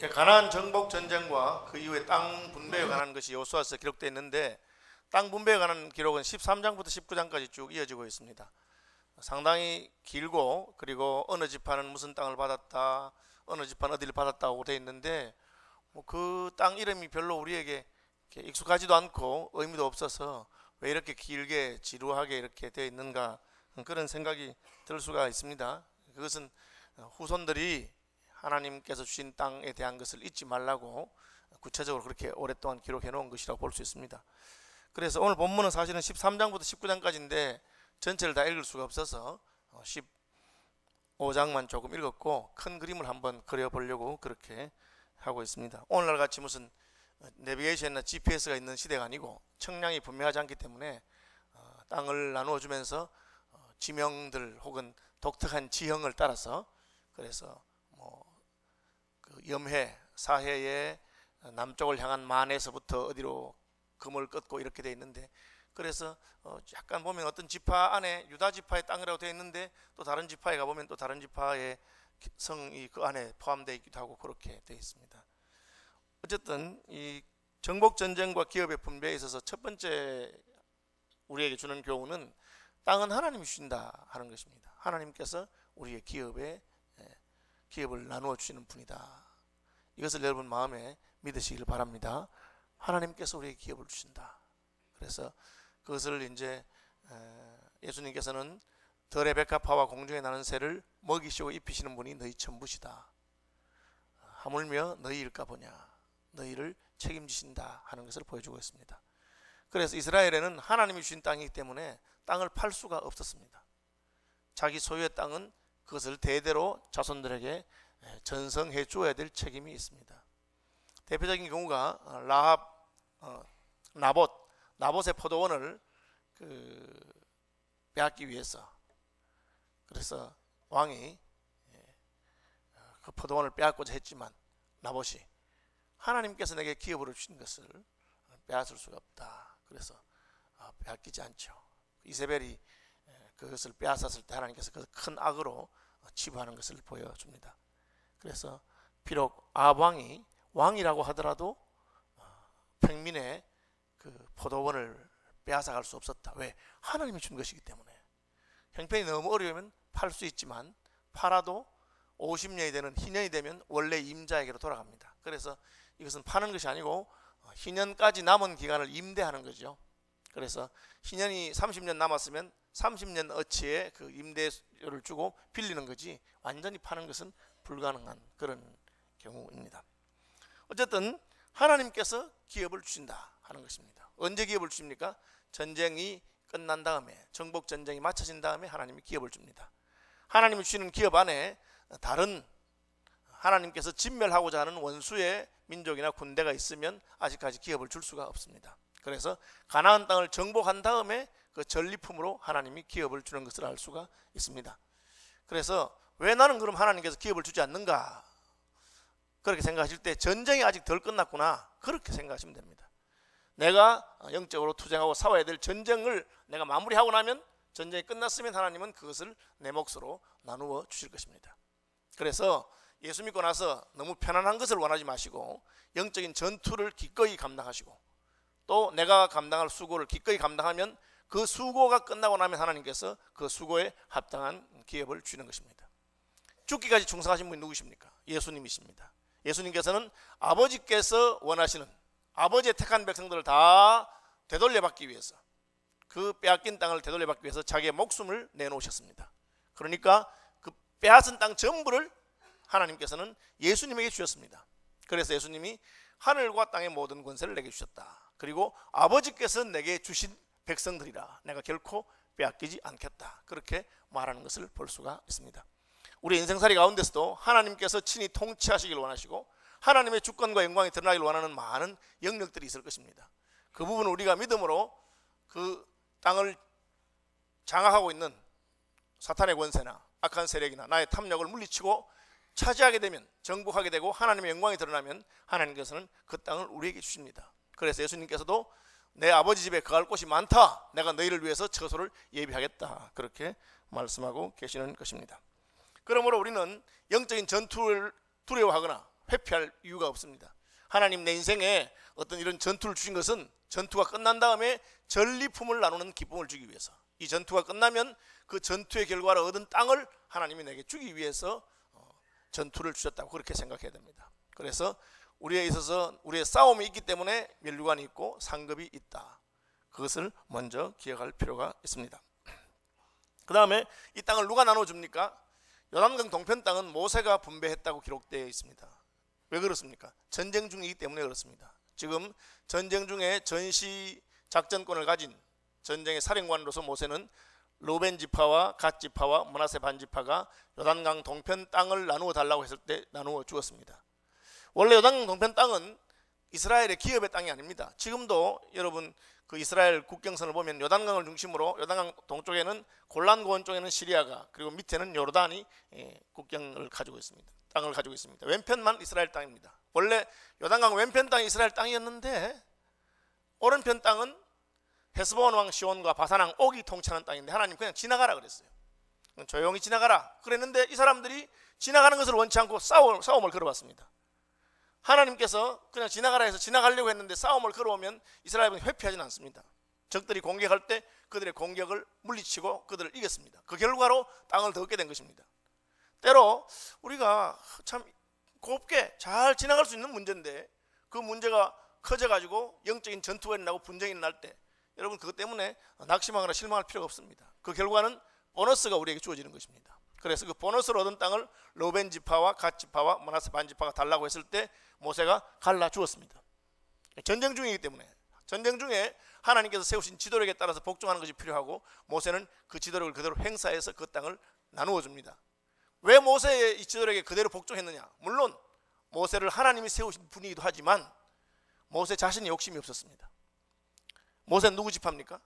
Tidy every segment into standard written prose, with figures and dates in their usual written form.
가나안 정복 전쟁과 그 이후에 땅 분배에 관한 것이 여호수아서에 기록되어 있는데, 땅 분배에 관한 기록은 13장부터 19장까지 쭉 이어지고 있습니다. 상당히 길고, 그리고 어느 지파는 무슨 땅을 받았다, 어느 지파는 어디를 받았다고 되어 있는데, 그 땅 이름이 별로 우리에게 익숙하지도 않고 의미도 없어서 왜 이렇게 길게 지루하게 이렇게 되어 있는가, 그런 생각이 들 수가 있습니다. 그것은 후손들이 하나님께서 주신 땅에 대한 것을 잊지 말라고 구체적으로 그렇게 오랫동안 기록해 놓은 것이라고 볼 수 있습니다. 그래서 오늘 본문은 사실은 13장부터 19장까지인데 전체를 다 읽을 수가 없어서 15장만 조금 읽었고, 큰 그림을 한번 그려보려고 그렇게 하고 있습니다. 오늘날 같이 무슨 내비게이션이나 GPS가 있는 시대가 아니고 청량이 분명하지 않기 때문에 땅을 나누어 주면서 지명들 혹은 독특한 지형을 따라서, 그래서 그 염해, 사해의 남쪽을 향한 만에서부터 어디로 금을 끊고 이렇게 되어 있는데, 그래서 약간 보면 어떤 지파 안에 유다 지파의 땅이라고 되어 있는데 또 다른 지파에 가보면 또 다른 지파의 성이 그 안에 포함되어 있기도 하고 그렇게 되어 있습니다. 어쨌든 이 정복 전쟁과 기업의 분배에 있어서 첫 번째 우리에게 주는 교훈은 땅은 하나님이 주신다 하는 것입니다. 하나님께서 우리의 기업을 나누어 주시는 분이다. 이것을 여러분 마음에 믿으시길 바랍니다. 하나님께서 우리에게 기업을 주신다. 그래서 그것을 이제 예수님께서는 들의 백합화와 공중에 나는 새를 먹이시고 입히시는 분이 너희 전부시다. 하물며 너희일까 보냐. 너희를 책임지신다 하는 것을 보여주고 있습니다. 그래서 이스라엘에는 하나님이 주신 땅이기 때문에 땅을 팔 수가 없었습니다. 자기 소유의 땅은 그것을 대대로 자손들에게 전성해 주어야 될 책임이 있습니다. 대표적인 경우가 나봇의 포도원을 빼앗기 위해서, 그래서 왕이 그 포도원을 빼앗고자 했지만 나봇이 하나님께서 내게 기업으로 주신 것을 빼앗을 수가 없다. 그래서 빼앗기지 않죠. 이세벨이 그것을 빼앗았을 때 하나님께서 그 큰 악으로 치부하는 것을 보여줍니다. 그래서 비록 아합왕이 왕이라고 하더라도 평민의 그 포도원을 빼앗아갈 수 없었다. 왜? 하나님이 준 것이기 때문에. 형편이 너무 어려우면 팔 수 있지만 팔아도 50년이 되는 희년이 되면 원래 임자에게로 돌아갑니다. 그래서 이것은 파는 것이 아니고 희년까지 남은 기간을 임대하는 거죠. 그래서 희년이 30년 남았으면 30년 어치의 그 임대료를 주고 빌리는 거지, 완전히 파는 것은 불가능한 그런 경우입니다. 어쨌든 하나님께서 기업을 주신다 하는 것입니다. 언제 기업을 주십니까? 전쟁이 끝난 다음에, 정복 전쟁이 마쳐진 다음에 하나님이 기업을 줍니다. 하나님이 주시는 기업 안에 다른 하나님께서 진멸하고자 하는 원수의 민족이나 군대가 있으면 아직까지 기업을 줄 수가 없습니다. 그래서 가나안 땅을 정복한 다음에 그 전리품으로 하나님이 기업을 주는 것을 알 수가 있습니다. 그래서 왜 나는 그럼 하나님께서 기업을 주지 않는가, 그렇게 생각하실 때 전쟁이 아직 덜 끝났구나, 그렇게 생각하시면 됩니다. 내가 영적으로 투쟁하고 싸워야 될 전쟁을 내가 마무리하고 나면, 전쟁이 끝났으면 하나님은 그것을 내 몫으로 나누어 주실 것입니다. 그래서 예수 믿고 나서 너무 편안한 것을 원하지 마시고 영적인 전투를 기꺼이 감당하시고, 또 내가 감당할 수고를 기꺼이 감당하면 그 수고가 끝나고 나면 하나님께서 그 수고에 합당한 기업을 주는 것입니다. 죽기까지 충성하신 분이 누구십니까? 예수님이십니다. 예수님께서는 아버지께서 원하시는, 아버지의 택한 백성들을 다 되돌려받기 위해서, 그 빼앗긴 땅을 되돌려받기 위해서 자기의 목숨을 내놓으셨습니다. 그러니까 그 빼앗은 땅 전부를 하나님께서는 예수님에게 주셨습니다. 그래서 예수님이 하늘과 땅의 모든 권세를 내게 주셨다. 그리고 아버지께서 내게 주신 백성들이라 내가 결코 빼앗기지 않겠다. 그렇게 말하는 것을 볼 수가 있습니다. 우리 인생살이 가운데서도 하나님께서 친히 통치하시길 원하시고 하나님의 주권과 영광이 드러나길 원하는 많은 영역들이 있을 것입니다. 그 부분을 우리가 믿음으로 그 땅을 장악하고 있는 사탄의 권세나 악한 세력이나 나의 탐욕을 물리치고 차지하게 되면, 정복하게 되고 하나님의 영광이 드러나면 하나님께서는 그 땅을 우리에게 주십니다. 그래서 예수님께서도 내 아버지 집에 거할 곳이 많다, 내가 너희를 위해서 처소를 예비하겠다, 그렇게 말씀하고 계시는 것입니다. 그러므로 우리는 영적인 전투를 두려워하거나 회피할 이유가 없습니다. 하나님 내 인생에 어떤 이런 전투를 주신 것은 전투가 끝난 다음에 전리품을 나누는 기쁨을 주기 위해서, 이 전투가 끝나면 그 전투의 결과로 얻은 땅을 하나님이 내게 주기 위해서 전투를 주셨다고 그렇게 생각해야 됩니다. 그래서 우리에 있어서 우리의 싸움이 있기 때문에 면류관이 있고 상급이 있다. 그것을 먼저 기억할 필요가 있습니다. 그 다음에 이 땅을 누가 나눠줍니까? 요단강 동편 땅은 모세가 분배했다고 기록되어 있습니다. 왜 그렇습니까? 전쟁 중이기 때문에 그렇습니다. 지금 전쟁 중에 전시 작전권을 가진 전쟁의 사령관으로서 모세는 르우벤 지파와 갓 지파와 므낫세 반 지파가 요단강 동편 땅을 나누어 달라고 했을 때 나누어 주었습니다. 원래 요단강 동편 땅은 이스라엘의 기업의 땅이 아닙니다. 지금도 여러분 그 이스라엘 국경선을 보면 요단강을 중심으로 요단강 동쪽에는 골란 고원 쪽에는 시리아가, 그리고 밑에는 요르단이 국경을 가지고 있습니다. 땅을 가지고 있습니다. 왼편만 이스라엘 땅입니다. 원래 요단강 왼편 땅이 이스라엘 땅이었는데 오른편 땅은 헤스본 왕 시온과 바산 왕 옥이 통치하는 땅인데 하나님 그냥 지나가라 그랬어요. 조용히 지나가라 그랬는데 이 사람들이 지나가는 것을 원치 않고 싸움을 걸어봤습니다. 하나님께서 그냥 지나가라 해서 지나가려고 했는데 싸움을 걸어오면 이스라엘은 회피하지는 않습니다. 적들이 공격할 때 그들의 공격을 물리치고 그들을 이겼습니다. 그 결과로 땅을 더 얻게 된 것입니다. 때로 우리가 참 곱게 잘 지나갈 수 있는 문제인데 그 문제가 커져가지고 영적인 전투가 일어나고 분쟁이 날 때 여러분 그것 때문에 낙심하거나 실망할 필요가 없습니다. 그 결과는 보너스가 우리에게 주어지는 것입니다. 그래서 그 보너스를 얻은 땅을 르우벤 지파와 갓 지파와 므낫세 반 지파가 달라고 했을 때 모세가 갈라 주었습니다. 전쟁 중이기 때문에 전쟁 중에 하나님께서 세우신 지도력에 따라서 복종하는 것이 필요하고 모세는 그 지도력을 그대로 행사해서 그 땅을 나누어 줍니다. 왜 모세의 이 지도력에 그대로 복종했느냐? 물론 모세를 하나님이 세우신 분이기도 하지만 모세 자신이 욕심이 없었습니다. 모세는 누구 지파입니까?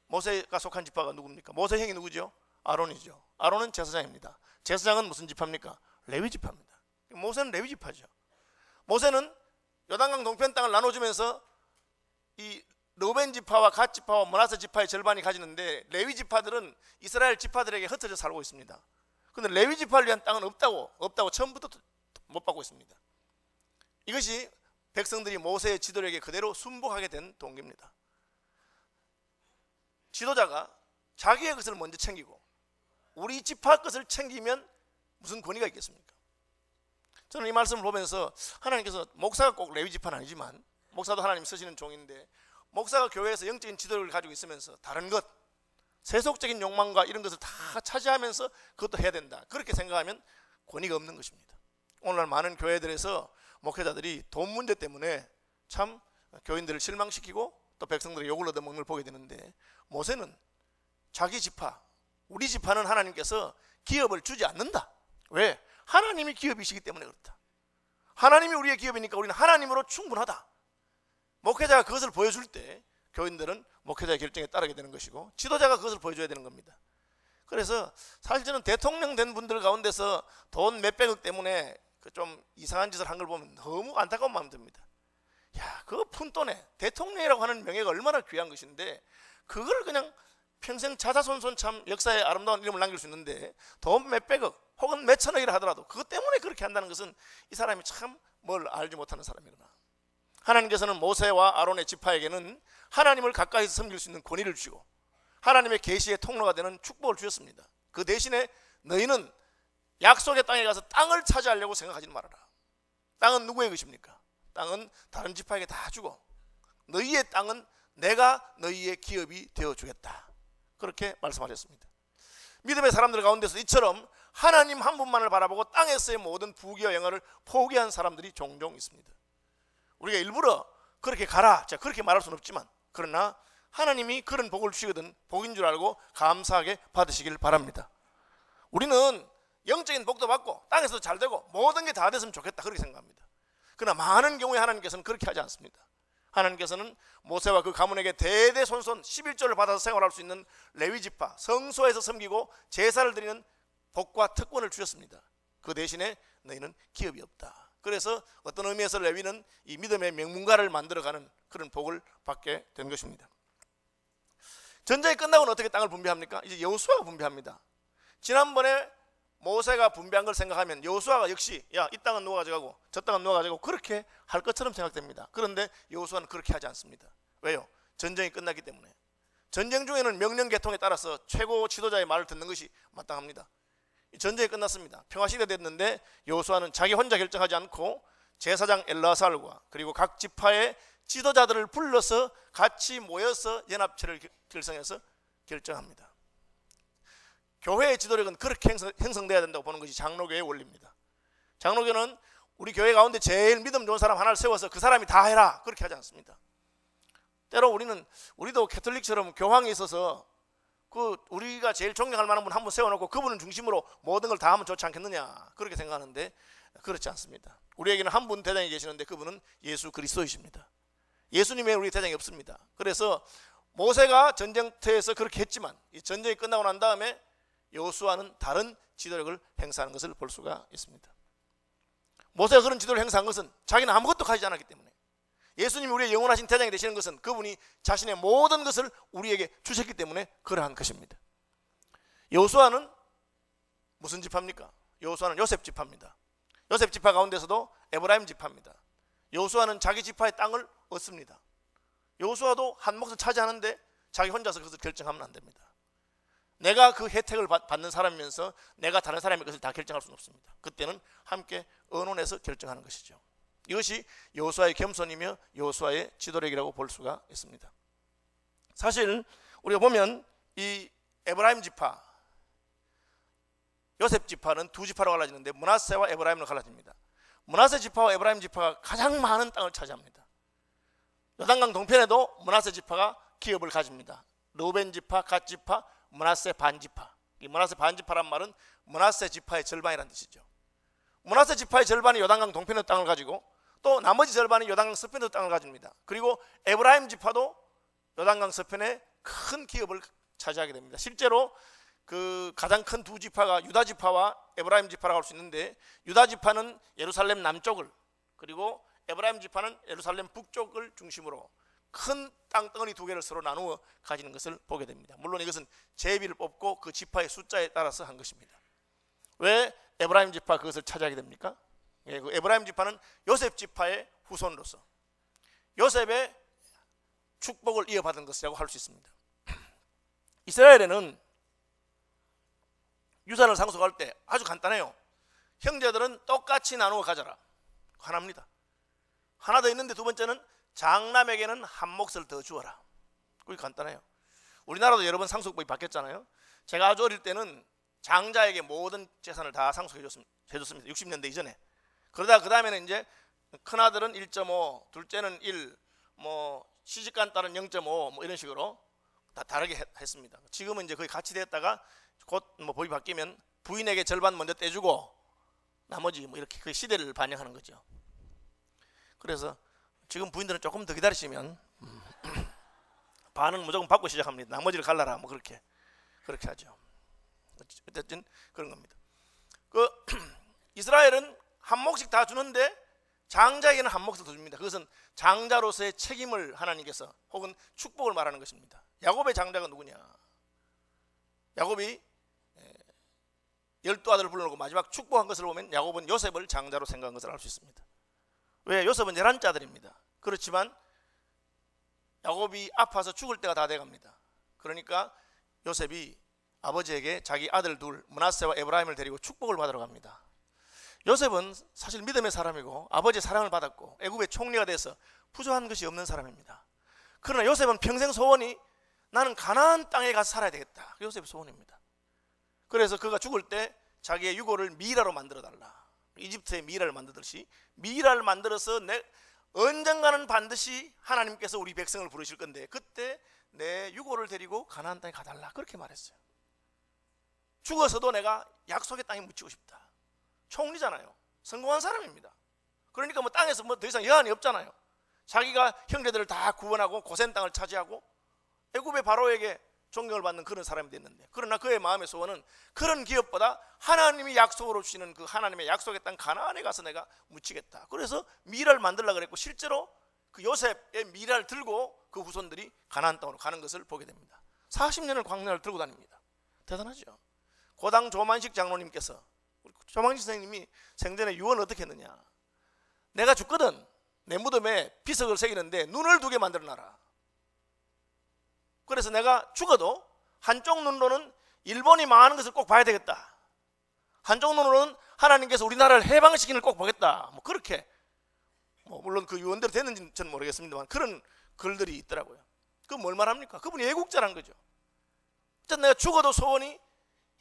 모세가 속한 지파가 누굽니까? 모세 형이 누구죠? 아론이죠. 아론은 제사장입니다. 제사장은 무슨 지파입니까? 레위 지파입니다. 모세는 레위 지파죠. 모세는 요단강 동편 땅을 나눠주면서 이 르우벤 지파와 갓 지파와 므낫세 지파의 절반이 가지는데 레위 지파들은 이스라엘 지파들에게 흩어져 살고 있습니다. 그런데 레위 지파를 위한 땅은 없다고 처음부터 못 받고 있습니다. 이것이 백성들이 모세의 지도력에 그대로 순복하게 된 동기입니다. 지도자가 자기의 것을 먼저 챙기고 우리 지파 것을 챙기면 무슨 권위가 있겠습니까? 저는 이 말씀을 보면서 하나님께서 목사가 꼭 레위 지파는 아니지만 목사도 하나님 쓰시는 종인데 목사가 교회에서 영적인 지도력을 가지고 있으면서 다른 것, 세속적인 욕망과 이런 것을 다 차지하면서 그것도 해야 된다. 그렇게 생각하면 권위가 없는 것입니다. 오늘날 많은 교회들에서 목회자들이 돈 문제 때문에 참 교인들을 실망시키고 또 백성들의 욕을 얻어먹는 걸 보게 되는데 모세는 자기 지파, 우리 지파는 하나님께서 기업을 주지 않는다. 왜? 하나님이 기업이시기 때문에 그렇다. 하나님이 우리의 기업이니까 우리는 하나님으로 충분하다. 목회자가 그것을 보여줄 때 교인들은 목회자의 결정에 따르게 되는 것이고 지도자가 그것을 보여줘야 되는 겁니다. 그래서 사실 저는 대통령 된 분들 가운데서 돈 몇백억 때문에 좀 이상한 짓을 한 걸 보면 너무 안타까운 마음이 듭니다. 야, 그 푼돈에 대통령이라고 하는 명예가 얼마나 귀한 것인데 그걸 그냥 평생 자자손손 참 역사에 아름다운 이름을 남길 수 있는데 돈 몇백억 혹은 몇천억이라 하더라도 그것 때문에 그렇게 한다는 것은 이 사람이 참 뭘 알지 못하는 사람이구나. 하나님께서는 모세와 아론의 지파에게는 하나님을 가까이서 섬길 수 있는 권위를 주시고 하나님의 계시의 통로가 되는 축복을 주셨습니다. 그 대신에 너희는 약속의 땅에 가서 땅을 차지하려고 생각하지 말아라. 땅은 누구의 것입니까? 땅은 다른 지파에게 다 주고 너희의 땅은 내가 너희의 기업이 되어주겠다. 그렇게 말씀하셨습니다. 믿음의 사람들 가운데서 이처럼 하나님 한 분만을 바라보고 땅에서의 모든 부귀와 영화를 포기한 사람들이 종종 있습니다. 우리가 일부러 그렇게 가라, 자 그렇게 말할 수는 없지만 그러나 하나님이 그런 복을 주시거든 복인 줄 알고 감사하게 받으시길 바랍니다. 우리는 영적인 복도 받고 땅에서도 잘 되고 모든 게 다 됐으면 좋겠다 그렇게 생각합니다. 그러나 많은 경우에 하나님께서는 그렇게 하지 않습니다. 하나님께서는 모세와 그 가문에게 대대손손 11조를 받아서 생활할 수 있는 레위지파 성소에서 섬기고 제사를 드리는 복과 특권을 주셨습니다. 그 대신에 너희는 기업이 없다. 그래서 어떤 의미에서 레위는 이 믿음의 명문가를 만들어가는 그런 복을 받게 된 것입니다. 전쟁이 끝나고는 어떻게 땅을 분배합니까? 이제 여호수아가 분배합니다. 지난번에 모세가 분배한 걸 생각하면 여호수아가 역시 야, 이 땅은 누가 가져가고 저 땅은 누가 가져가고 그렇게 할 것처럼 생각됩니다. 그런데 여호수아는 그렇게 하지 않습니다. 왜요? 전쟁이 끝났기 때문에. 전쟁 중에는 명령 계통에 따라서 최고 지도자의 말을 듣는 것이 마땅합니다. 전쟁이 끝났습니다. 평화시대 됐는데 여호수아는 자기 혼자 결정하지 않고 제사장 엘라살과 그리고 각 지파의 지도자들을 불러서 같이 모여서 연합체를 결성해서 결정합니다. 교회의 지도력은 그렇게 형성돼야 된다고 보는 것이 장로교의 원리입니다. 장로교는 우리 교회 가운데 제일 믿음 좋은 사람 하나를 세워서 그 사람이 다 해라 그렇게 하지 않습니다. 때로 우리도 캐톨릭처럼 교황이 있어서 그 우리가 제일 존경할 만한 분 한 분 세워놓고 그분을 중심으로 모든 걸 다 하면 좋지 않겠느냐 그렇게 생각하는데 그렇지 않습니다. 우리에게는 한 분 대장이 계시는데 그분은 예수 그리스도이십니다. 예수님의 우리 대장이 없습니다. 그래서 모세가 전쟁터에서 그렇게 했지만 이 전쟁이 끝나고 난 다음에 여호수아는 다른 지도력을 행사하는 것을 볼 수가 있습니다. 모세가 그런 지도를 행사한 것은 자기는 아무것도 가지지 않았기 때문에, 예수님이 우리의 영원하신 대장이 되시는 것은 그분이 자신의 모든 것을 우리에게 주셨기 때문에 그러한 것입니다. 여호수아는 무슨 지파입니까? 여호수아는 요셉 지파입니다. 요셉 지파 가운데서도 에브라임 지파입니다. 여호수아는 자기 지파의 땅을 얻습니다. 여호수아도 한 몫을 차지하는데 자기 혼자서 그것을 결정하면 안 됩니다. 내가 그 혜택을 받는 사람이면서 내가 다른 사람의 것을 다 결정할 수는 없습니다. 그때는 함께 의논해서 결정하는 것이죠. 이것이 여호수아의 겸손이며 여호수아의 지도력이라고 볼 수가 있습니다. 사실 우리가 보면 이 에브라임 지파, 요셉 지파는 두 지파로 갈라지는데 므낫세와 에브라임으로 갈라집니다. 므낫세 지파와 에브라임 지파가 가장 많은 땅을 차지합니다. 요단강 동편에도 므낫세 지파가 기업을 가집니다. 르우벤 지파, 갓 지파, 므낫세 반지파. 이 므낫세 반지파란 말은 므낫세 지파의 절반이라는 뜻이죠. 므낫세 지파의 절반이 요단강 동편의 땅을 가지고 또 나머지 절반이 요단강 서편의 땅을 가집니다. 그리고 에브라임 지파도 요단강 서편에 큰 기업을 차지하게 됩니다. 실제로 그 가장 큰 두 지파가 유다 지파와 에브라임 지파라고 할 수 있는데, 유다 지파는 예루살렘 남쪽을, 그리고 에브라임 지파는 예루살렘 북쪽을 중심으로 큰 땅덩어리 두 개를 서로 나누어 가지는 것을 보게 됩니다. 물론 이것은 제비를 뽑고 그 지파의 숫자에 따라서 한 것입니다. 왜 에브라임 지파 그것을 차지하게 됩니까? 그 에브라임 지파는 요셉 지파의 후손으로서 요셉의 축복을 이어받은 것이라고 할 수 있습니다. 이스라엘에는 유산을 상속할 때 아주 간단해요. 형제들은 똑같이 나누어 가져라. 하나입니다. 하나 더 있는데 두 번째는 장남에게는 한 몫을 더 주어라. 그게 간단해요. 우리나라도 여러 번 상속법이 바뀌었잖아요. 제가 아주 어릴 때는 장자에게 모든 재산을 다 상속해 줬습니다. 60년대 이전에. 그러다 그 다음에는 이제 큰아들은 1.5, 둘째는 1, 뭐 시집간 딸은 0.5 뭐 이런 식으로 다 다르게 했습니다. 지금은 이제 거의 같이 됐다가 곧 뭐 법이 바뀌면 부인에게 절반 먼저 떼주고 나머지 뭐 이렇게 그 시대를 반영하는 거죠. 그래서 지금 부인들은 조금 더 기다리시면 반은 무조건 받고 시작합니다. 나머지를 갈라라 뭐 그렇게 하죠. 어쨌든 그런 겁니다. 그 이스라엘은 한 몫씩 다 주는데 장자에게는 한 몫을 더 줍니다. 그것은 장자로서의 책임을 하나님께서 혹은 축복을 말하는 것입니다. 야곱의 장자가 누구냐? 야곱이 12아들을 불러놓고 마지막 축복한 것을 보면 야곱은 요셉을 장자로 생각한 것을 알 수 있습니다. 왜? 요셉은 11자들입니다. 그렇지만 야곱이 아파서 죽을 때가 다 돼갑니다. 그러니까 요셉이 아버지에게 자기 아들 둘 므낫세와 에브라임을 데리고 축복을 받으러 갑니다. 요셉은 사실 믿음의 사람이고 아버지의 사랑을 받았고 애굽의 총리가 돼서 부족한 것이 없는 사람입니다. 그러나 요셉은 평생 소원이 나는 가나안 땅에 가서 살아야 되겠다. 요셉의 소원입니다. 그래서 그가 죽을 때 자기의 유골을 미라로 만들어 달라. 이집트의 미라를 만들듯이 미라를 만들어서 언젠가는 반드시 하나님께서 우리 백성을 부르실 건데 그때 내 유골을 데리고 가나안 땅에 가달라. 그렇게 말했어요. 죽어서도 내가 약속의 땅에 묻히고 싶다. 총리잖아요. 성공한 사람입니다. 그러니까 뭐 땅에서 뭐 더 이상 여한이 없잖아요. 자기가 형제들을 다 구원하고 고센 땅을 차지하고 애굽의 바로에게 존경을 받는 그런 사람이 됐는데, 그러나 그의 마음의 소원은 그런 기업보다 하나님이 약속으로 주시는 그 하나님의 약속의 땅 가나안에 가서 내가 묻히겠다. 그래서 미라를 만들려고 그랬고 실제로 그 요셉의 미라를 들고 그 후손들이 가나안 땅으로 가는 것을 보게 됩니다. 40년을 광야를 들고 다닙니다. 대단하죠. 고당 조만식 장로님께서 조망진 선생님이 생전에 유언을 어떻게 했느냐. 내가 죽거든 내 무덤에 비석을 새기는데 눈을 2개 만들어놔라. 그래서 내가 죽어도 한쪽 눈으로는 일본이 망하는 것을 꼭 봐야 되겠다, 한쪽 눈으로는 하나님께서 우리나라를 해방시키는 걸 꼭 보겠다, 뭐 그렇게, 물론 그 유언대로 됐는지는 저는 모르겠습니다만 그런 글들이 있더라고요. 그건 뭘 말합니까? 그분이 애국자란 거죠. 어쨌든 내가 죽어도 소원이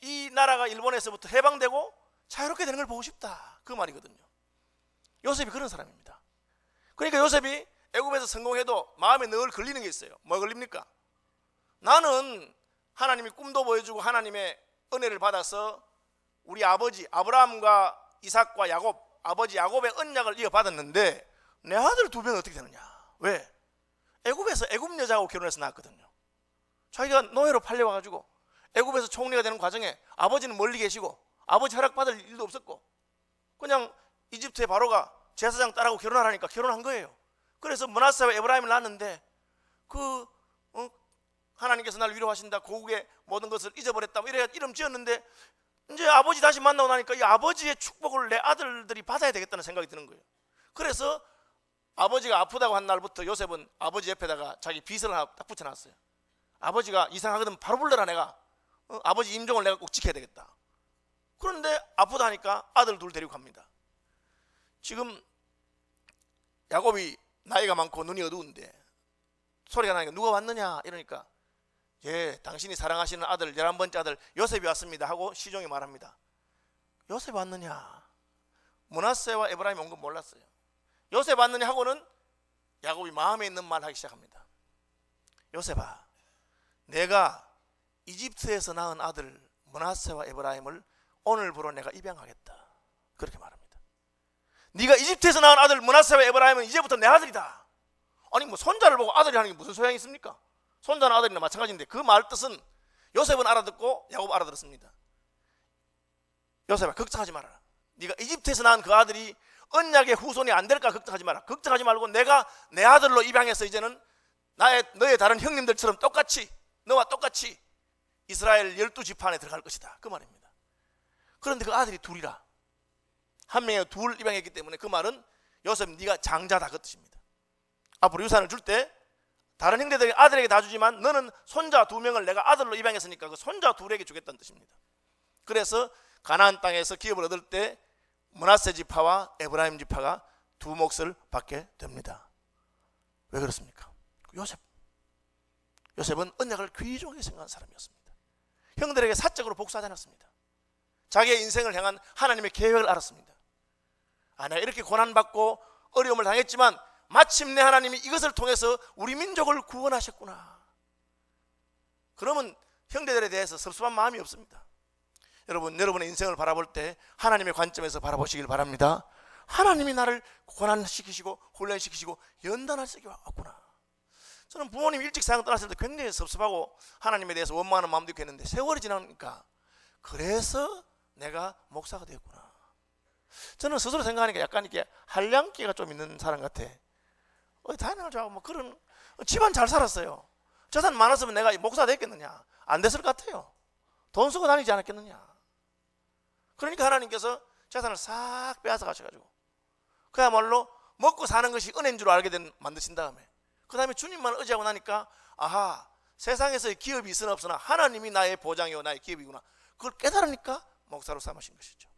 이 나라가 일본에서부터 해방되고 자유롭게 되는 걸 보고 싶다, 그 말이거든요. 요셉이 그런 사람입니다. 그러니까 요셉이 애굽에서 성공해도 마음에 늘 걸리는 게 있어요. 뭐 걸립니까? 나는 하나님이 꿈도 보여주고 하나님의 은혜를 받아서 우리 아버지 아브라함과 이삭과 야곱, 아버지 야곱의 언약을 이어받았는데 내 아들 2명은 어떻게 되느냐. 왜? 애굽에서 애굽 여자하고 결혼해서 낳았거든요. 자기가 노예로 팔려와가지고 애굽에서 총리가 되는 과정에 아버지는 멀리 계시고 아버지 허락받을 일도 없었고 그냥 이집트의 바로가 제사장 딸하고 결혼하라니까 결혼한 거예요. 그래서 므낫세와 에브라임을 낳았는데 하나님께서 날 위로하신다, 고국의 모든 것을 잊어버렸다, 이래 이름 지었는데 이제 아버지 다시 만나고 나니까 이 아버지의 축복을 내 아들들이 받아야 되겠다는 생각이 드는 거예요. 그래서 아버지가 아프다고 한 날부터 요셉은 아버지 옆에다가 자기 빗을 하나 딱 붙여놨어요. 아버지가 이상하거든 바로 불러라, 내가 아버지 임종을 내가 꼭 지켜야 되겠다. 그런데 아프다 하니까 아들 2 데리고 갑니다. 지금 야곱이 나이가 많고 눈이 어두운데 소리가 나니까 누가 왔느냐 이러니까 예, 당신이 사랑하시는 아들 11번째 아들 요셉이 왔습니다 하고 시종이 말합니다. 요셉 왔느냐, 므낫세와 에브라임이 온 건 몰랐어요. 요셉 왔느냐 하고는 야곱이 마음에 있는 말 하기 시작합니다. 요셉아, 내가 이집트에서 낳은 아들 므낫세와 에브라임을 오늘부로 내가 입양하겠다, 그렇게 말합니다. 네가 이집트에서 낳은 아들 므낫세와 에브라임은 이제부터 내 아들이다. 아니 뭐 손자를 보고 아들이 하는 게 무슨 소용이 있습니까? 손자나 아들이나 마찬가지인데 그 말 뜻은 요셉은 알아듣고 야곱 알아들었습니다. 요셉아, 걱정하지 마라. 네가 이집트에서 낳은 그 아들이 언약의 후손이 안 될까 걱정하지 마라. 걱정하지 말고 내가 내 아들로 입양해서 이제는 너의 다른 형님들처럼 똑같이, 너와 똑같이 이스라엘 12지파 안에 들어갈 것이다, 그 말입니다. 그런데 그 아들이 2이라 한 명에 2 입양했기 때문에 그 말은 요셉 네가 장자다, 그 뜻입니다. 앞으로 유산을 줄 때 다른 형제들이 아들에게 다 주지만 너는 손자 2명을 내가 아들로 입양했으니까 그 손자 2에게 주겠다는 뜻입니다. 그래서 가나안 땅에서 기업을 얻을 때 므낫세 지파와 에브라임 지파가 2 몫을 받게 됩니다. 왜 그렇습니까? 요셉은 언약을 귀중하게 생각한 사람이었습니다. 형들에게 사적으로 복수하지 않았습니다. 자기의 인생을 향한 하나님의 계획을 알았습니다. 내가 이렇게 고난받고 어려움을 당했지만 마침내 하나님이 이것을 통해서 우리 민족을 구원하셨구나. 그러면 형제들에 대해서 섭섭한 마음이 없습니다. 여러분의 인생을 바라볼 때 하나님의 관점에서 바라보시길 바랍니다. 하나님이 나를 고난시키시고 훈련시키시고 연단하시기 왔구나. 저는 부모님 일찍 세상 떠났을 때 굉장히 섭섭하고 하나님에 대해서 원망하는 마음도 있겠는데 세월이 지나니까 그래서 내가 목사가 되었구나. 저는 스스로 생각하니까 약간 이렇게 한량기가 좀 있는 사람 같아. 다니는 줄 알고 그런 집안 잘 살았어요. 재산 많았으면 내가 목사 됐겠느냐? 안 됐을 것 같아요. 돈 쓰고 다니지 않았겠느냐? 그러니까 하나님께서 재산을 싹 빼앗아 가셔가지고 그야말로 먹고 사는 것이 은혜인 줄 알게 만드신 다음에 그 다음에 주님만 의지하고 나니까 아하, 세상에서의 기업이 있으나 없으나 하나님이 나의 보장이요 나의 기업이구나, 그걸 깨달으니까 목사로 삼으신 것이죠.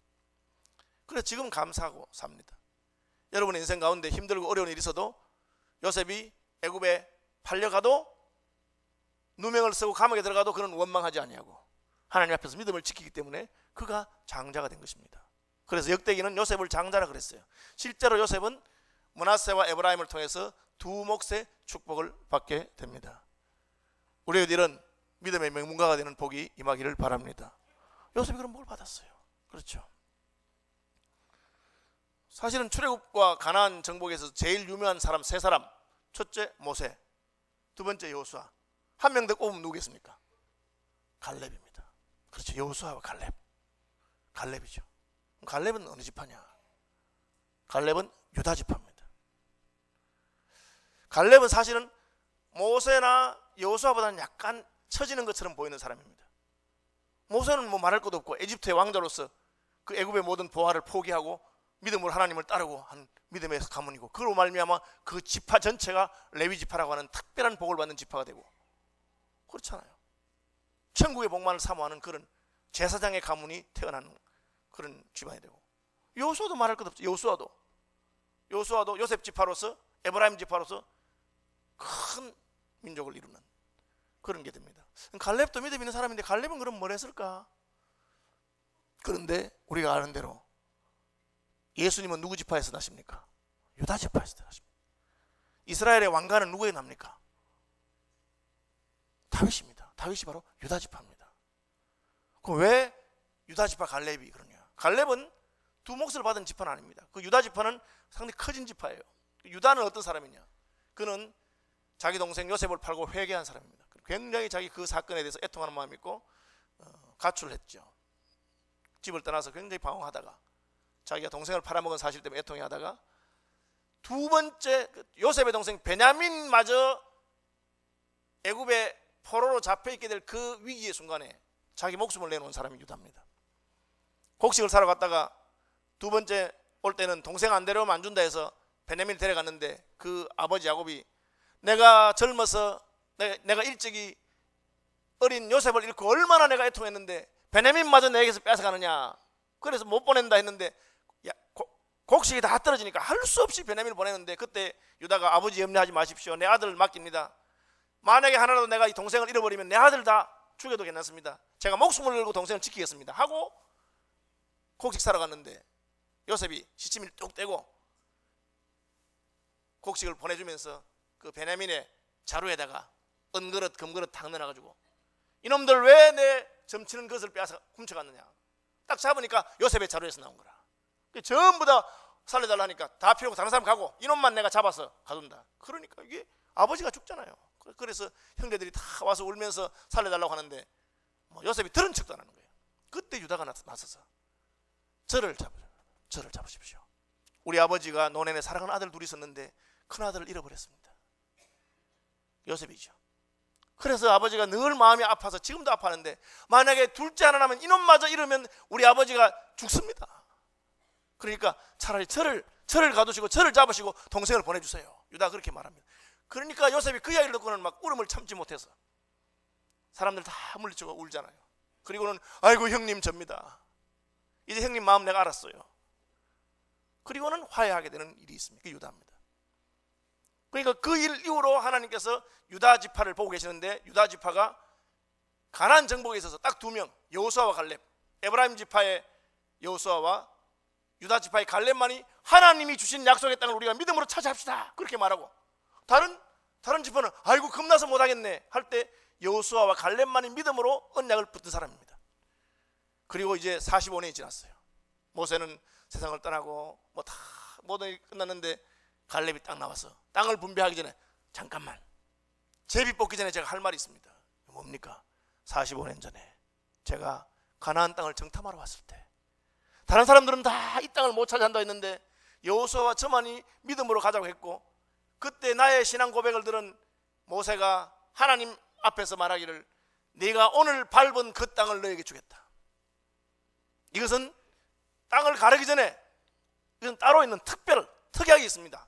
그래서 지금 감사하고 삽니다. 여러분의 인생 가운데 힘들고 어려운 일이 있어도 요셉이 애굽에 팔려가도 누명을 쓰고 감옥에 들어가도 그는 원망하지 아니하고 하나님 앞에서 믿음을 지키기 때문에 그가 장자가 된 것입니다. 그래서 역대기는 요셉을 장자라 그랬어요. 실제로 요셉은 므낫세와 에브라임을 통해서 2 몫의 축복을 받게 됩니다. 우리의 일은 믿음의 명문가가 되는 복이 임하기를 바랍니다. 요셉이 그런 복을 받았어요. 그렇죠. 사실은 출애굽과 가나안 정복에서 제일 유명한 사람 3사람, 첫째 모세, 2번째 여호수아, 한 명 더 꼽으면 누구겠습니까? 갈렙입니다. 그렇죠. 여호수아와 갈렙이죠. 갈렙은 어느 지파냐? 갈렙은 유다 지파입니다. 갈렙은 사실은 모세나 여호수아보다는 약간 처지는 것처럼 보이는 사람입니다. 모세는 뭐 말할 것도 없고 에집트의 왕자로서 그 애굽의 모든 보화를 포기하고 믿음으로 하나님을 따르고 한 믿음의 가문이고, 그로 말미암아 그 지파 전체가 레위 지파라고 하는 특별한 복을 받는 지파가 되고, 그렇잖아요. 천국의 복만을 사모하는 그런 제사장의 가문이 태어나는 그런 집안이 되고, 여호수아도 말할 것 없죠. 여호수아도 요셉 지파로서, 에브라임 지파로서 큰 민족을 이루는 그런 게 됩니다. 갈렙도 믿음 있는 사람인데 갈렙은 그럼 뭘 했을까? 그런데 우리가 아는 대로 예수님은 누구 지파에서 나십니까? 유다 지파에서 나십니다. 이스라엘의 왕가는 누구에 납니까? 다윗입니다. 다윗이 바로 유다 지파입니다. 그럼 왜 유다 지파 갈렙이 그러냐? 갈렙은 두 몫을 받은 지파는 아닙니다. 그 유다 지파는 상당히 커진 지파예요. 유다는 어떤 사람이냐? 그는 자기 동생 요셉을 팔고 회개한 사람입니다. 굉장히 자기 그 사건에 대해서 애통하는 마음이 있고 가출을 했죠. 집을 떠나서 굉장히 방황하다가 자기가 동생을 팔아먹은 사실 때문에 애통해하다가 두 번째 요셉의 동생 베냐민마저 애굽의 포로로 잡혀있게 될 그 위기의 순간에 자기 목숨을 내놓은 사람이 유다입니다. 곡식을 사러 갔다가 두 번째 올 때는 동생 안 데려오면 안 준다 해서 베냐민을 데려갔는데, 그 아버지 야곱이 내가 젊어서 내가 일찍이 어린 요셉을 잃고 얼마나 내가 애통했는데 베냐민마저 내게서 뺏어가느냐, 그래서 못 보낸다 했는데 곡식이 다 떨어지니까 할 수 없이 베냐민을 보내는데, 그때 유다가 아버지 염려하지 마십시오. 내 아들을 맡깁니다. 만약에 하나라도 내가 이 동생을 잃어버리면 내 아들 다 죽여도 괜찮습니다. 제가 목숨을 걸고 동생을 지키겠습니다 하고 곡식 사러 갔는데, 요셉이 시치미를 뚝 떼고 곡식을 보내주면서 그 베냐민의 자루에다가 은그릇 금그릇 탁 넣어가지고 이놈들 왜 내 점치는 것을 빼앗아 훔쳐갔느냐, 딱 잡으니까 요셉의 자루에서 나온 거라. 전부 다 살려달라 하니까 다 필요고 다른 사람 가고 이놈만 내가 잡아서 가둔다. 그러니까 이게 아버지가 죽잖아요. 그래서 형제들이 다 와서 울면서 살려달라고 하는데 요셉이 들은 척도 안 하는 거예요. 그때 유다가 나서서 저를 잡으십시오. 우리 아버지가 노년에 사랑하는 아들 둘이 있었는데 큰 아들을 잃어버렸습니다. 요셉이죠. 그래서 아버지가 늘 마음이 아파서 지금도 아파하는데, 만약에 둘째 하나 나면 이놈마저 잃으면 우리 아버지가 죽습니다. 그러니까 차라리 저를 가두시고 저를 잡으시고 동생을 보내주세요. 유다가 그렇게 말합니다. 그러니까 요셉이 그 이야기를 듣고는 막 울음을 참지 못해서 사람들 다 물리치고 울잖아요. 그리고는 아이고 형님 접니다. 이제 형님 마음 내가 알았어요. 그리고는 화해하게 되는 일이 있습니다. 그 유다입니다. 그러니까 그 일 이후로 하나님께서 유다 지파를 보고 계시는데, 유다 지파가 가나안 정복에 있어서 딱 두 명, 여호수아와 갈렙, 에브라임 지파의 여호수아와 유다 지파의 갈렙만이 하나님이 주신 약속의 땅을 우리가 믿음으로 차지합시다 그렇게 말하고, 다른 지파는 아이고 겁나서 못하겠네 할 때 여호수아와 갈렙만이 믿음으로 언약을 붙든 사람입니다. 그리고 이제 45년이 지났어요. 모세는 세상을 떠나고 다 모든 일이 끝났는데 갈렙이 딱 나와서 땅을 분배하기 전에 잠깐만, 제비 뽑기 전에 제가 할 말이 있습니다. 뭡니까? 45년 전에 제가 가나안 땅을 정탐하러 왔을 때 다른 사람들은 다 이 땅을 못 차지한다 했는데 여호수아와 저만이 믿음으로 가자고 했고, 그때 나의 신앙 고백을 들은 모세가 하나님 앞에서 말하기를 네가 오늘 밟은 그 땅을 너에게 주겠다. 이것은 땅을 가르기 전에 이건 따로 있는 특약이 있습니다.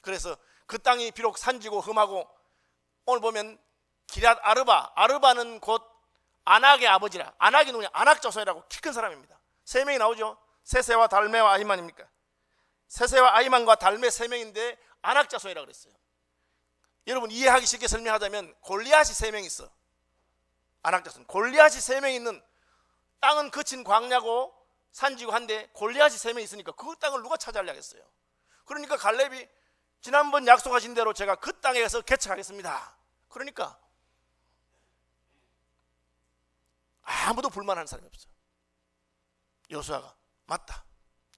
그래서 그 땅이 비록 산지고 험하고, 오늘 보면 기럇 아르바는 곧 아낙의 아버지라, 아낙이 누구냐? 아낙 자손이라고 키 큰 사람입니다. 세 명이 나오죠. 세세와 달메와 아히만입니까? 세세와 아히만과 달메 세 명인데 아낙 자손이라고 그랬어요. 여러분 이해하기 쉽게 설명하자면 골리앗이 세 명 있어. 아낙 자손. 골리앗이 세 명 있는 땅은 거친 광야고 산지고 한데 골리앗이 세 명 있으니까 그 땅을 누가 차지하려겠어요. 그러니까 갈렙이 지난번 약속하신 대로 제가 그 땅에 가서 개척하겠습니다. 그러니까 아무도 불만하는 사람이 없어요. 여호수아가 맞다,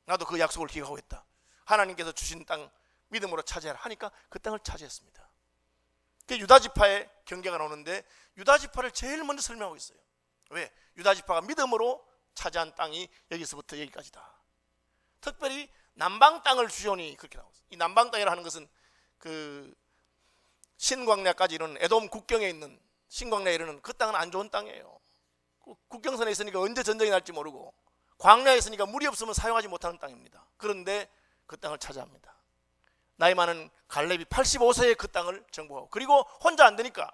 나도 그 약속을 기억하고 있다, 하나님께서 주신 땅 믿음으로 차지하라 하니까 그 땅을 차지했습니다. 그 유다 지파의 경계가 나오는데 유다 지파를 제일 먼저 설명하고 있어요. 왜? 유다 지파가 믿음으로 차지한 땅이 여기서부터 여기까지다. 특별히 남방 땅을 주시오니 그렇게 나오고 있어요. 이 남방 땅이라 하는 것은 그 신광야까지 이르는 에돔 국경에 있는 신광야에 이르는 그 땅은 안 좋은 땅이에요. 국경선에 있으니까 언제 전쟁이 날지 모르고 광야에 있으니까 물이 없으면 사용하지 못하는 땅입니다. 그런데 그 땅을 차지합니다. 나이 많은 갈렙이 85세에 그 땅을 정복하고, 그리고 혼자 안 되니까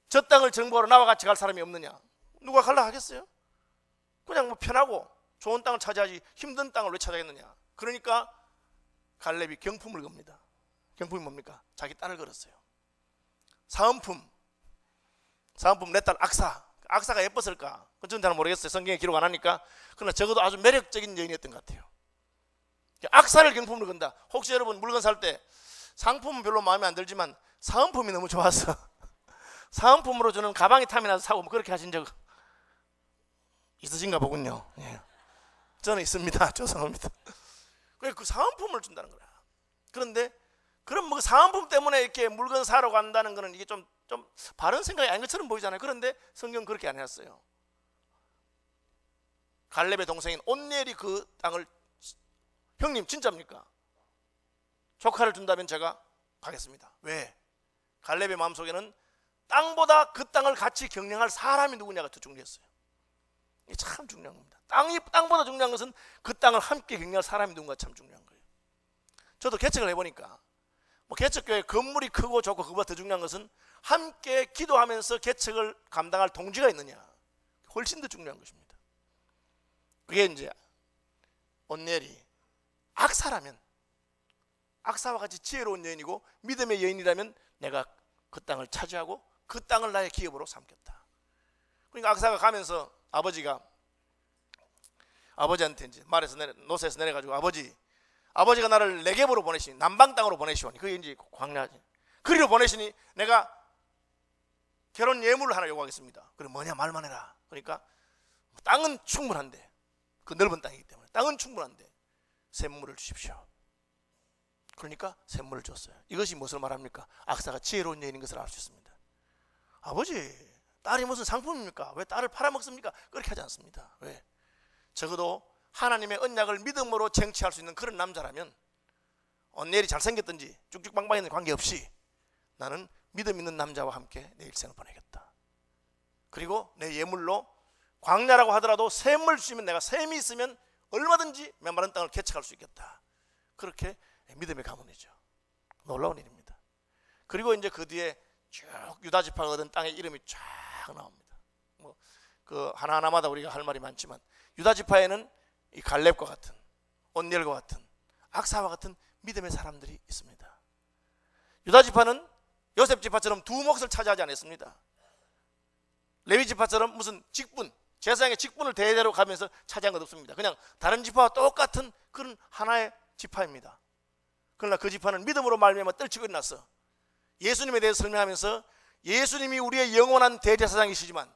저 땅을 정복하러 나와 같이 갈 사람이 없느냐? 누가 갈라 하겠어요? 그냥 뭐 편하고 좋은 땅을 차지하지 힘든 땅을 왜 찾아겠느냐? 그러니까 갈렙이 경품을 겁니다. 경품이 뭡니까? 자기 딸을 걸었어요. 사은품 내 딸 악사가 예뻤을까? 그건 잘 모르겠어요. 성경에 기록 안 하니까. 그러나 적어도 아주 매력적인 여인이었던 것 같아요. 악사를 경품으로 건다. 혹시 여러분 물건 살 때 상품은 별로 마음에 안 들지만 사은품이 너무 좋아서 사은품으로 주는 가방이 탐이 나서 사고 뭐 그렇게 하신 적 있으신가 보군요. 예. 저는 있습니다. 죄송합니다. 그 사은품을 준다는 거야. 그런데 그럼 뭐 사은품 때문에 이렇게 물건 사러 간다는 거는 이게 좀 바른 생각이 아닌 것처럼 보이잖아요. 그런데 성경은 그렇게 안 해놨어요. 갈렙의 동생인 온니엘이 그 땅을, 형님 진짜입니까? 조카를 준다면 제가 가겠습니다. 왜? 갈렙의 마음속에는 땅보다 그 땅을 같이 경영할 사람이 누구냐가 더 중요했어요. 이게 참 중요한 겁니다. 땅보다 중요한 것은 그 땅을 함께 경영할 사람이 누군가 참 중요한 거예요. 저도 개척을 해보니까 뭐 개척교회 건물이 크고 좋고 그보다 더 중요한 것은 함께 기도하면서 개척을 감당할 동지가 있느냐, 훨씬 더 중요한 것입니다. 그게 이제 온니엘이 악사라면, 악사와 같이 지혜로운 여인이고 믿음의 여인이라면 내가 그 땅을 차지하고 그 땅을 나의 기업으로 삼겠다. 그러니까 악사가 가면서 아버지한테 이제 노새에서 내려가지고 아버지가 나를 네겝으로 보내시니, 남방 땅으로 보내시오니, 그게 이제 광야지. 그리로 보내시니 내가 결혼 예물을 하나 요구하겠습니다. 그래 뭐냐 말만 해라. 그러니까 땅은 충분한데, 그 넓은 땅이기 때문에 땅은 충분한데 샘물을 주십시오. 그러니까 샘물을 줬어요. 이것이 무엇을 말합니까? 악사가 지혜로운 여인인 것을 알 수 있습니다. 아버지, 딸이 무슨 상품입니까? 왜 딸을 팔아먹습니까? 그렇게 하지 않습니다. 왜? 적어도 하나님의 언약을 믿음으로 쟁취할 수 있는 그런 남자라면 온니엘이 잘생겼든지 쭉쭉빵빵했는지 관계없이 나는 믿음 있는 남자와 함께 내 일생을 보내겠다. 그리고 내 예물로 광야라고 하더라도 샘을 주시면 내가 샘이 있으면 얼마든지 메마른 땅을 개척할 수 있겠다. 그렇게 믿음의 가문이죠. 놀라운 일입니다. 그리고 이제 그 뒤에 쭉 유다 지파가 얻은 땅의 이름이 쫙 나옵니다. 뭐 그 하나하나마다 우리가 할 말이 많지만 유다 지파에는 이 갈렙과 같은, 온니엘과 같은, 악사와 같은 믿음의 사람들이 있습니다. 유다 지파는 요셉 지파처럼 두 몫을 차지하지 않았습니다. 레위 지파처럼 무슨 직분, 제사장의 직분을 대대로 가면서 차지한 것 없습니다. 그냥 다른 지파와 똑같은 그런 하나의 지파입니다. 그러나 그 지파는 믿음으로 말미암아 떨치고 일어났어. 예수님에 대해서 설명하면서 예수님이 우리의 영원한 대제사장이시지만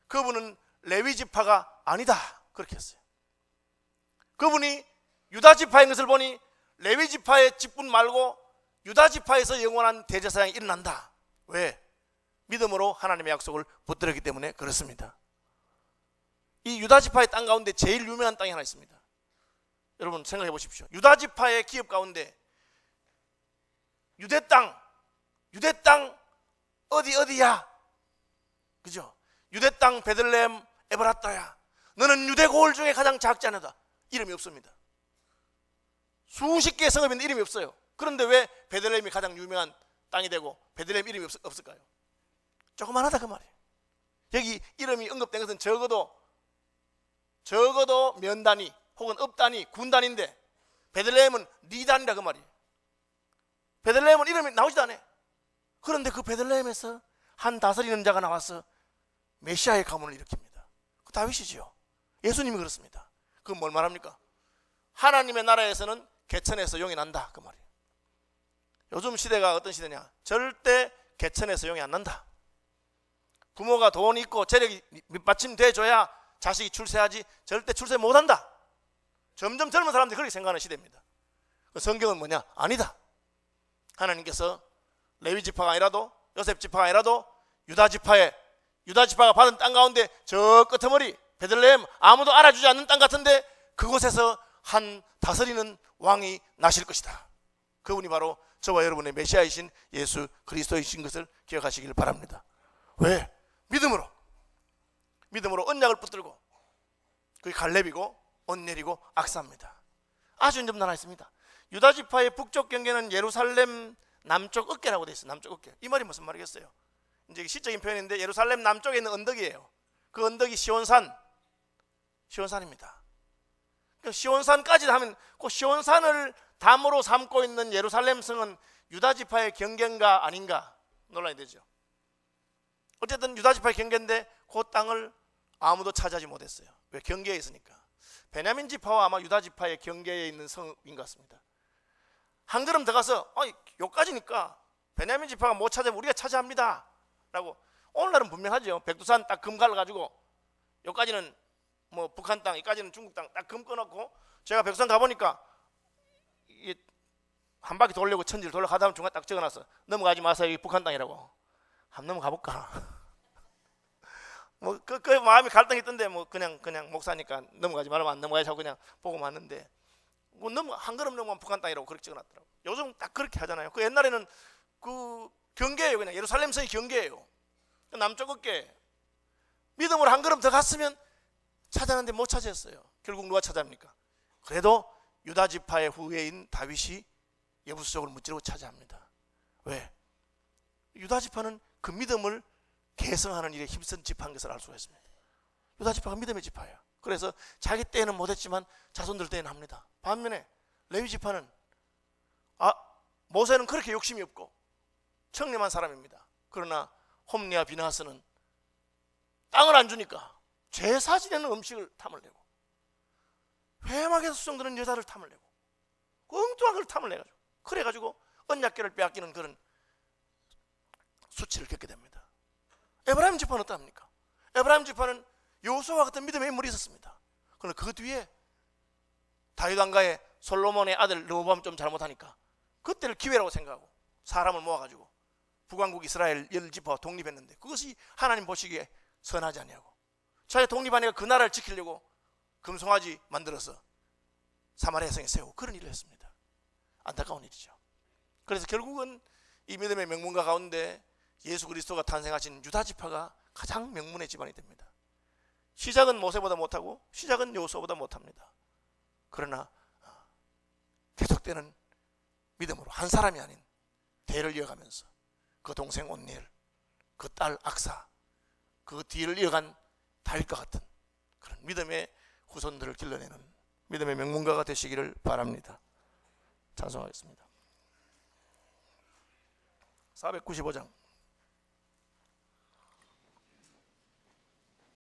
그분은 레위 지파가 아니다, 그렇게 했어요. 그분이 유다 지파인 것을 보니 레위 지파의 직분 말고 유다 지파에서 영원한 대제사장이 일어난다. 왜? 믿음으로 하나님의 약속을 붙들었기 때문에 그렇습니다. 이 유다 지파의 땅 가운데 제일 유명한 땅이 하나 있습니다. 여러분 생각해 보십시오. 유다 지파의 기업 가운데 유대 땅 어디야? 그죠? 유대 땅 베들레헴 에브라타야, 너는 유대 고을 중에 가장 작지 않으다. 이름이 없습니다. 수십 개의 성읍이 있는데 이름이 없어요. 그런데 왜 베들레헴이 가장 유명한 땅이 되고 베들레헴 이름이 없을까요? 조그만하다 그 말이에요. 여기 이름이 언급된 것은 적어도 면 단위 혹은 업 단위, 군 단위인데 베들레헴은 리 단위라 그 말이에요. 베들레헴은 이름이 나오지도 않아요. 그런데 그 베들레헴에서 한 다스리는 자가 나와서 메시아의 가문을 일으킵니다. 그 다윗이지요. 예수님이 그렇습니다. 그건 뭘 말합니까? 하나님의 나라에서는 개천에서 용이 난다 그 말이에요. 요즘 시대가 어떤 시대냐? 절대 개천에서 용이 안 난다. 부모가 돈 있고 재력이 밑받침돼줘야 자식이 출세하지 절대 출세 못한다. 점점 젊은 사람들이 그렇게 생각하는 시대입니다. 성경은 뭐냐? 아니다. 하나님께서 레위 지파가 아니라도 요셉 지파가 아니라도 유다 지파가 받은 땅 가운데 저 끄트머리 베들레헴, 아무도 알아주지 않는 땅 같은데 그곳에서 한 다스리는 왕이 나실 것이다. 그분이 바로 저와 여러분의 메시아이신 예수 그리스도이신 것을 기억하시길 바랍니다. 왜? 믿음으로 언약을 붙들고 그게 갈렙이고 온넬이고 악사입니다. 아주 좀 하나 있습니다. 유다 지파의 북쪽 경계는 예루살렘 남쪽 어깨라고 되어 있어요. 남쪽 어깨. 이 말이 무슨 말이겠어요? 이제 시적인 표현인데 예루살렘 남쪽에 있는 언덕이에요. 그 언덕이 시온산입니다. 그러니까 시온산까지 하면 그 시온산을 담으로 삼고 있는 예루살렘 성은 유다 지파의 경계인가 아닌가 논란이 되죠. 어쨌든 유다 지파의 경계인데 그 땅을 아무도 차지하지 못했어요. 왜? 경계에 있으니까. 베냐민 지파와 아마 유다 지파의 경계에 있는 성인 것 같습니다. 한 걸음 더 가서 여기까지니까 베냐민 지파가 못 차지하면 우리가 차지합니다 라고. 오늘날은 분명하죠. 백두산 딱 금 갈라가지고 여기까지는 뭐 북한 땅, 여기까지는 중국 땅 딱 금 끊었고, 제가 백두산 가보니까 이게 한 바퀴 돌려고 천지를 돌아가다 보면 중간에 딱 적어놨어. 넘어가지 마세요. 여기 북한 땅이라고. 한번 넘어가 볼까? 뭐 그 마음이 갈등이 있던데 뭐 그냥 목사니까 넘어가지 말라면 안 넘어가야지 하고 그냥 보고 왔는데, 뭐 한 걸음 넘어가면 북한 땅이라고 그렇게 적어놨더라고. 요즘 딱 그렇게 하잖아요. 그 옛날에는 그 경계예요. 그냥 예루살렘 성이 경계예요. 남쪽 어깨. 믿음으로 한 걸음 더 갔으면 차지하는데 못 차지했어요. 결국 누가 차지합니까? 그래도 유다 지파의 후예인 다윗이 여부수족을 무찌르고 차지합니다. 왜? 유다 지파는 그 믿음을 계승하는 일에 힘쓴 지파인 것을 알 수가 있습니다. 유다 지파가 믿음의 지파예요. 그래서 자기 때에는 못했지만 자손들 때에는 합니다. 반면에 레위 지파는 모세는 그렇게 욕심이 없고 청렴한 사람입니다. 그러나 홈리와 비나하스는 땅을 안 주니까 제사 지내는 음식을 탐을 내고, 회막에서 수종드는 여자를 탐을 내고, 엉뚱한 걸 탐을 내가지고, 그래가지고 언약궤를 빼앗기는 그런 수치를 겪게 됩니다. 에브라임 지파는 어떠합니까? 에브라임 지파는 여호수아와 같은 믿음의 인물이 있었습니다. 그러나 그 뒤에 다윗 왕가의 솔로몬의 아들 르호보암 좀 잘못하니까 그때를 기회라고 생각하고 사람을 모아가지고 북왕국 이스라엘 10지파와 독립했는데, 그것이 하나님 보시기에 선하지 아니하고, 자기 독립하니까 그 나라를 지키려고 금송아지 만들어서 사마리아 성에 세우고 그런 일을 했습니다. 안타까운 일이죠. 그래서 결국은 이 믿음의 명문가 가운데 예수 그리스도가 탄생하신 유다 지파가 가장 명문의 집안이 됩니다. 시작은 모세보다 못하고 시작은 여호수아보다 못합니다. 그러나 계속되는 믿음으로 한 사람이 아닌 대를 이어가면서 그 동생 온니엘, 그 딸 악사, 그 뒤를 이어간 다윗과 같은 그런 믿음의 후손들을 길러내는 믿음의 명문가가 되시기를 바랍니다. 찬송하겠습니다. 495장